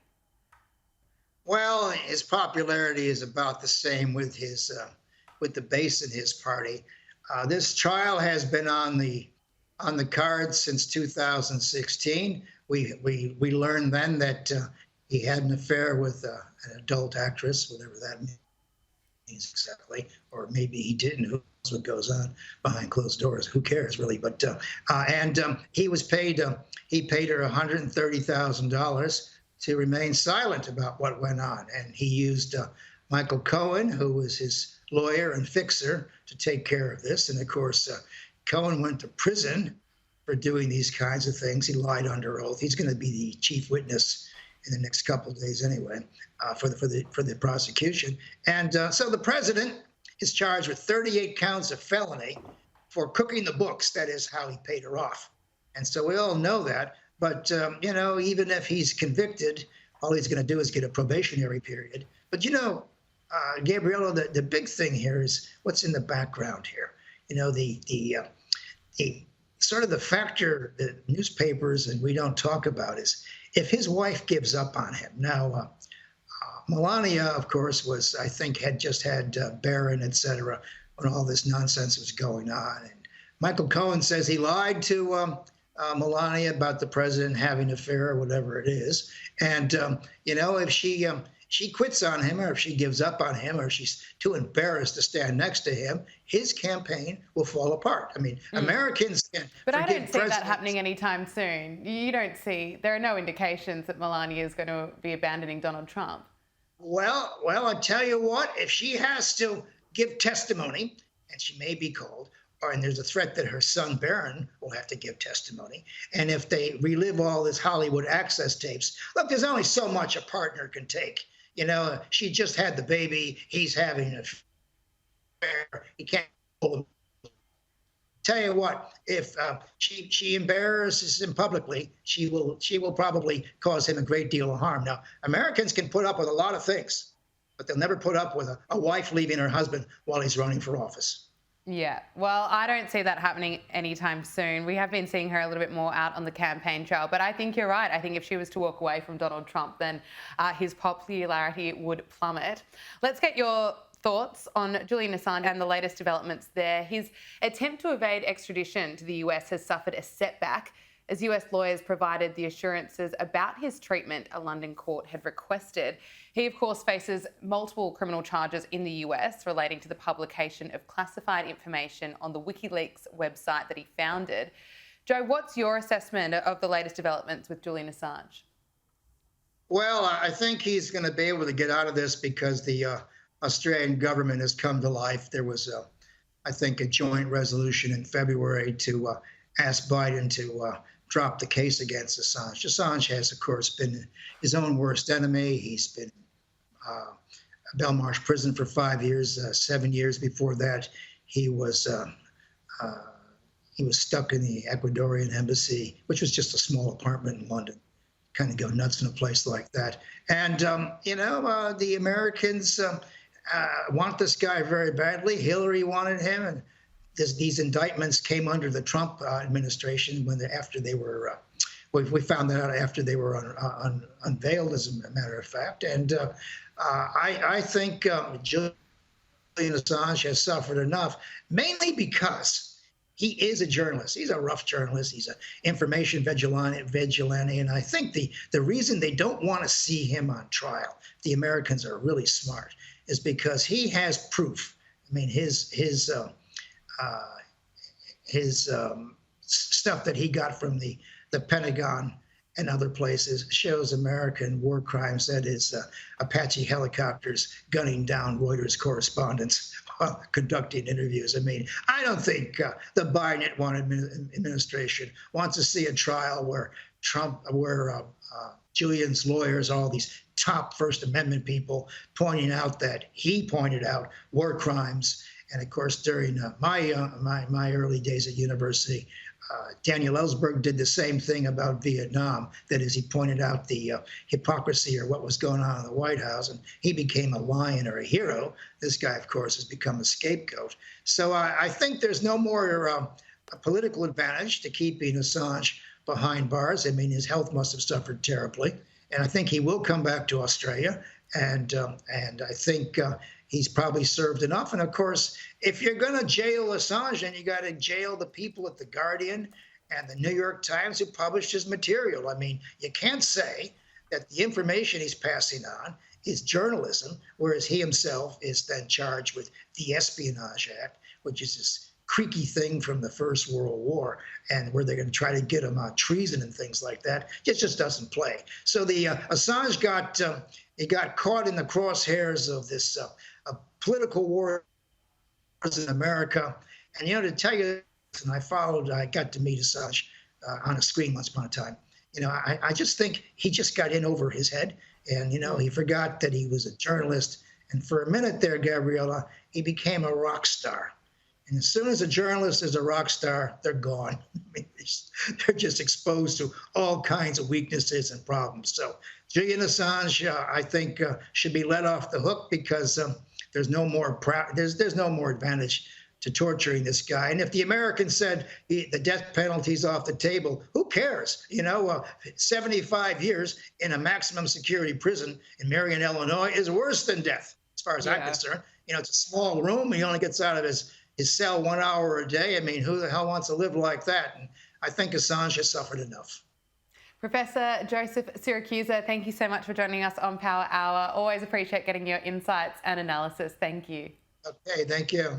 Well, his popularity is about the same with his with the base in his party. This trial has been on the cards since 2016. We learned then that he had an affair with an adult actress, whatever that means exactly, or maybe he didn't. Who knows what goes on behind closed doors? Who cares, really? But he was paid. He paid her $130,000 to remain silent about what went on, and he used Michael Cohen, who was his lawyer and fixer, to take care of this. And of course, Cohen went to prison for doing these kinds of things. He lied under oath. He's going to be the chief witness in the next couple of days anyway, for the prosecution. And so the president is charged with 38 counts of felony for cooking the books. That is how he paid her off. And so we all know that. But, even if he's convicted, all he's going to do is get a probationary period. But, Gabriella, the big thing here is what's in the background here. The sort of the factor that newspapers and we don't talk about is if his wife gives up on him. Now, Melania, of course, had just had Barron, et cetera, when all this nonsense was going on. And Michael Cohen says he lied to Melania about the president having an affair or whatever it is. And, if she quits on him, or if she gives up on him, or she's too embarrassed to stand next to him, his campaign will fall apart. I mean, Americans can But I don't see that happening anytime soon. There are no indications that Melania is going to be abandoning Donald Trump. Well, I tell you what, if she has to give testimony, and she may be called, and there's a threat that her son Barron will have to give testimony. And if they relive all this Hollywood access tapes, look, there's only so much a partner can take. She just had the baby. He's having an affair. He can't pull him. Tell you what, if she embarrasses him publicly, she will probably cause him a great deal of harm. Now, Americans can put up with a lot of things, but they'll never put up with a wife leaving her husband while he's running for office. Yeah, well, I don't see that happening anytime soon. We have been seeing her a little bit more out on the campaign trail, but I think you're right. I think if she was to walk away from Donald Trump, then his popularity would plummet. Let's get your thoughts on Julian Assange and the latest developments there. His attempt to evade extradition to the US has suffered a setback as US lawyers provided the assurances about his treatment a London court had requested. He, of course, faces multiple criminal charges in the US relating to the publication of classified information on the WikiLeaks website that he founded. Joe, what's your assessment of the latest developments with Julian Assange? Well, I think he's going to be able to get out of this because the Australian government has come to life. There was, I think, a joint resolution in February to ask Biden to drop the case against Assange. Assange has, of course, been his own worst enemy. He's been Belmarsh prison for 5 years. 7 years before that, he was stuck in the Ecuadorian embassy, which was just a small apartment in London. Kind of go nuts in a place like that. And the Americans want this guy very badly. Hillary wanted him, and these indictments came under the Trump administration after they were. We found that out after they were unveiled, as a matter of fact. And I think Julian Assange has suffered enough, mainly because he is a journalist. He's a rough journalist. He's an information vigilante. And I think the reason they don't want to see him on trial, the Americans are really smart, is because he has proof. I mean, his stuff that he got from the Pentagon and other places shows American war crimes. That is Apache helicopters gunning down Reuters correspondents while conducting interviews. I mean, I don't think the Biden administration wants to see a trial where Julian's lawyers, all these top First Amendment people, pointing out that he pointed out war crimes. And of course, during my early days at university, Daniel Ellsberg did the same thing about Vietnam. That is, he pointed out the hypocrisy or what was going on in the White House, and he became a lion or a hero. This guy, of course, has become a scapegoat. So I think there's no more a political advantage to keeping Assange behind bars. I mean, his health must have suffered terribly, and I think he will come back to Australia. And I think he's probably served enough. And of course, if you're going to jail Assange, then you got to jail the people at The Guardian and the New York Times who published his material. I mean, you can't say that the information he's passing on is journalism, whereas he himself is then charged with the Espionage Act, which is this creaky thing from the First World War, and where they're going to try to get him on treason and things like that. It just doesn't play. So the Assange got caught in the crosshairs of this political war in America. And to tell you, and I got to meet Assange on a screen once upon a time. I just think he just got in over his head, and he forgot that he was a journalist. And for a minute there, Gabriella, he became a rock star. And as soon as a journalist is a rock star, they're gone. I mean, they're just exposed to all kinds of weaknesses and problems. So Julian Assange, I think, should be let off the hook because there's no more advantage to torturing this guy. And if the Americans said the death penalty's off the table, who cares? 75 years in a maximum security prison in Marion, Illinois is worse than death, as far as I'm concerned. It's a small room. He only gets out of his cell 1 hour a day. I mean, who the hell wants to live like that? And I think Assange has suffered enough. Professor Joseph Syracusa, thank you so much for joining us on Power Hour. Always appreciate getting your insights and analysis. Thank you. Okay, thank you.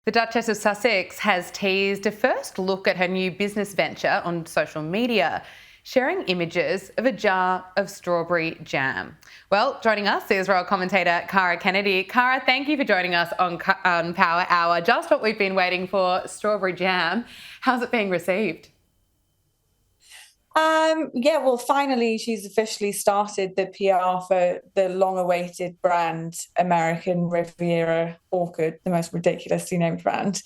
The Duchess of Sussex has teased a first look at her new business venture on social media, sharing images of a jar of strawberry jam. Well, joining us is royal commentator Cara Kennedy. Cara, thank you for joining us on Power Hour. Just what we've been waiting for, strawberry jam. How's it being received? Well, finally, she's officially started the PR for the long-awaited brand American Riviera Orchid, the most ridiculously named brand,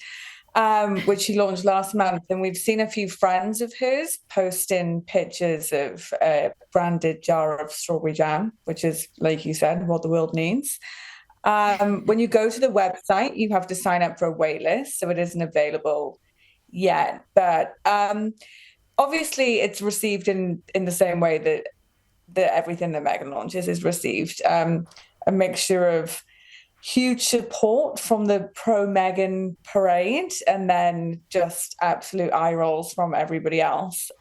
which she launched last month. And we've seen a few friends of hers posting pictures of a branded jar of strawberry jam, which is, like you said, what the world needs. When you go to the website, you have to sign up for a wait list, so it isn't available yet. But obviously, it's received in the same way that everything that Meghan launches is received. A mixture of huge support from the pro-Meghan parade and then just absolute eye rolls from everybody else.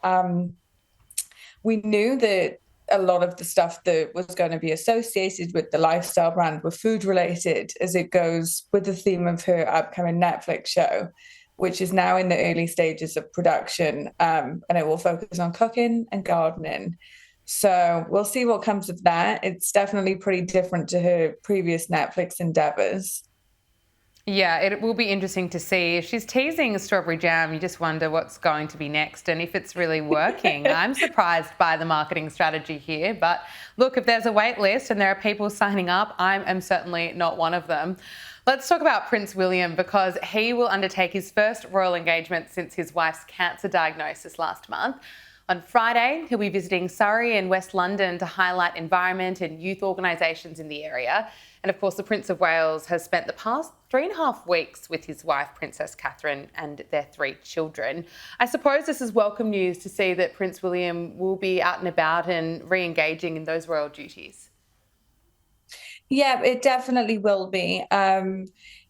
We knew that a lot of the stuff that was going to be associated with the lifestyle brand were food related, as it goes with the theme of her upcoming Netflix show, which is now in the early stages of production, and it will focus on cooking and gardening. So we'll see what comes of that. It's definitely pretty different to her previous Netflix endeavours. Yeah, it will be interesting to see. If she's teasing strawberry jam, you just wonder what's going to be next and if it's really working. I'm surprised by the marketing strategy here. But look, if there's a wait list and there are people signing up, I am certainly not one of them. Let's talk about Prince William, because he will undertake his first royal engagement since his wife's cancer diagnosis last month. On Friday, he'll be visiting Surrey and West London to highlight environment and youth organisations in the area. And of course, the Prince of Wales has spent the past 3.5 weeks with his wife, Princess Catherine, and their 3 children. I suppose this is welcome news to see that Prince William will be out and about and re-engaging in those royal duties. Yeah, it definitely will be.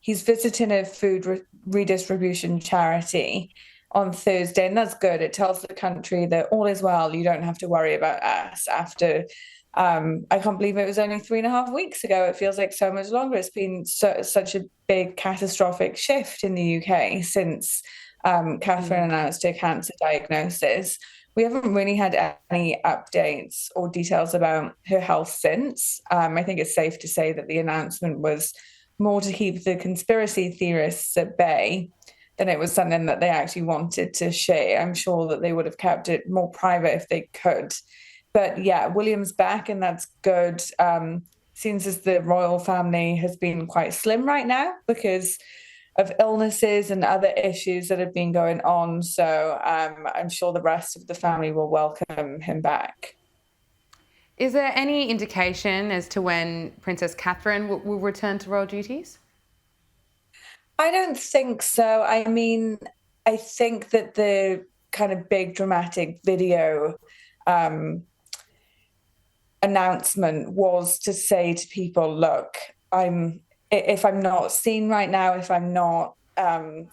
He's visiting a food redistribution charity on Thursday, and that's good. It tells the country that all is well. You don't have to worry about us after. I can't believe it was only 3.5 weeks ago. It feels like so much longer. It's been such a big catastrophic shift in the UK since Catherine announced her cancer diagnosis. We haven't really had any updates or details about her health since. I think it's safe to say that the announcement was more to keep the conspiracy theorists at bay than it was something that they actually wanted to share. I'm sure that they would have kept it more private if they could. But yeah, William's back, and that's good. Seems as the royal family has been quite slim right now because of illnesses and other issues that have been going on. So I'm sure the rest of the family will welcome him back. Is there any indication as to when Princess Catherine will return to royal duties? I don't think so. I mean, I think that the kind of big dramatic video announcement was to say to people, look, if I'm not seen right now, if I'm not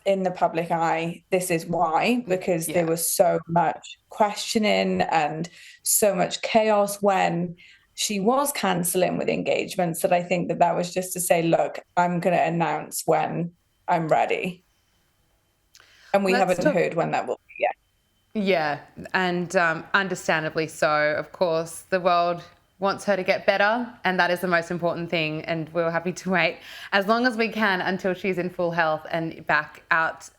in the public eye, this is why, because there was so much questioning and so much chaos when she was cancelling with engagements that I think that was just to say, look, I'm going to announce when I'm ready. And we haven't heard when that will be yet. Yeah, and understandably so. Of course, the world wants her to get better, and that is the most important thing, and we're happy to wait as long as we can until she's in full health and back out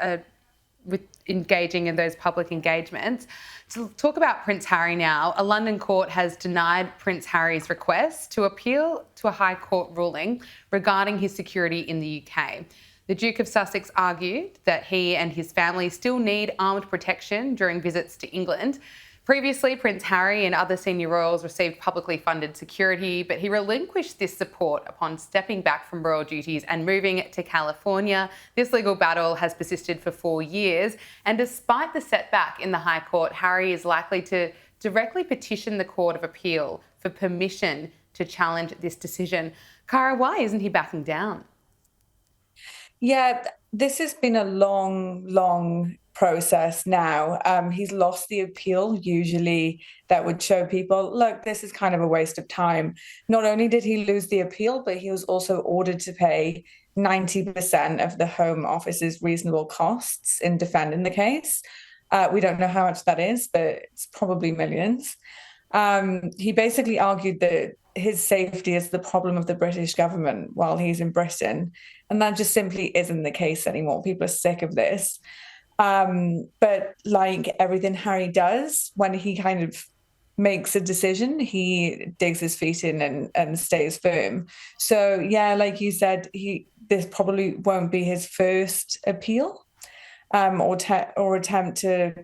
with engaging in those public engagements. To talk about Prince Harry now, a London court has denied Prince Harry's request to appeal to a High Court ruling regarding his security in the UK. The Duke of Sussex argued that he and his family still need armed protection during visits to England. Previously, Prince Harry and other senior royals received publicly funded security, but he relinquished this support upon stepping back from royal duties and moving to California. This legal battle has persisted for 4 years, and despite the setback in the High Court, Harry is likely to directly petition the Court of Appeal for permission to challenge this decision. Cara, why isn't he backing down? Yeah, this has been a long process now. He's lost the appeal. Usually that would show people, look, this is kind of a waste of time. Not only did he lose the appeal, but he was also ordered to pay 90% of the Home Office's reasonable costs in defending the case. We don't know how much that is, but it's probably millions. He basically argued that his safety is the problem of the British government while he's in Britain. And that just simply isn't the case anymore. People are sick of this. But like everything Harry does, when he kind of makes a decision, he digs his feet in and stays firm. So yeah, like you said, this probably won't be his first appeal or attempt to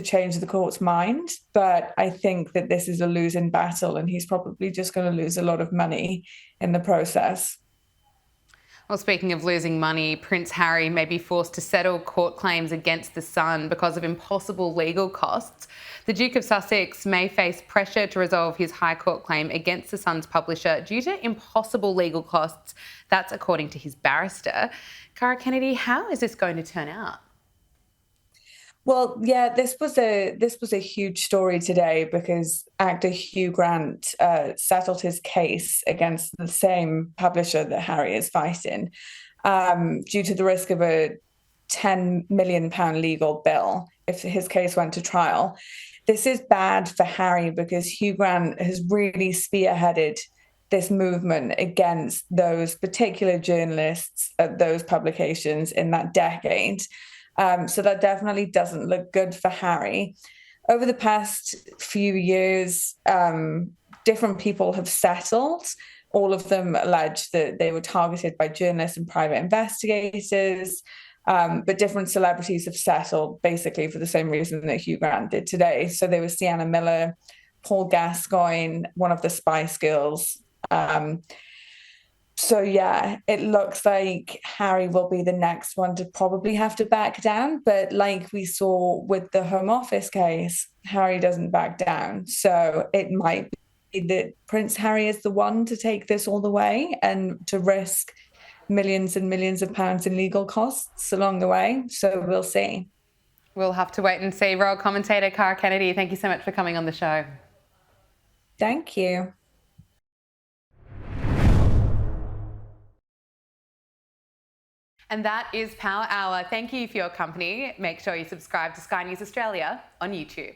change the court's mind. But I think that this is a losing battle, and he's probably just going to lose a lot of money in the process. Well, speaking of losing money, Prince Harry may be forced to settle court claims against the Sun because of impossible legal costs. The Duke of Sussex may face pressure to resolve his High Court claim against the Sun's publisher due to impossible legal costs. That's according to his barrister. Cara Kennedy, how is this going to turn out? Well, yeah, this was a huge story today because actor Hugh Grant settled his case against the same publisher that Harry is fighting due to the risk of a £10 million legal bill if his case went to trial. this is bad for Harry because Hugh Grant has really spearheaded this movement against those particular journalists at those publications in that decade. So that definitely doesn't look good for Harry. Over the past few years, different people have settled. All of them allege that they were targeted by journalists and private investigators. But different celebrities have settled basically for the same reason that Hugh Grant did today. So there was Sienna Miller, Paul Gascoigne, one of the Spice Girls. So yeah, it looks like Harry will be the next one to probably have to back down. But like we saw with the Home Office case, Harry doesn't back down. So it might be that Prince Harry is the one to take this all the way and to risk millions and millions of pounds in legal costs along the way. So we'll see. We'll have to wait and see. Royal commentator Cara Kennedy, thank you so much for coming on the show. Thank you. And that is Power Hour. Thank you for your company. Make sure you subscribe to Sky News Australia on YouTube.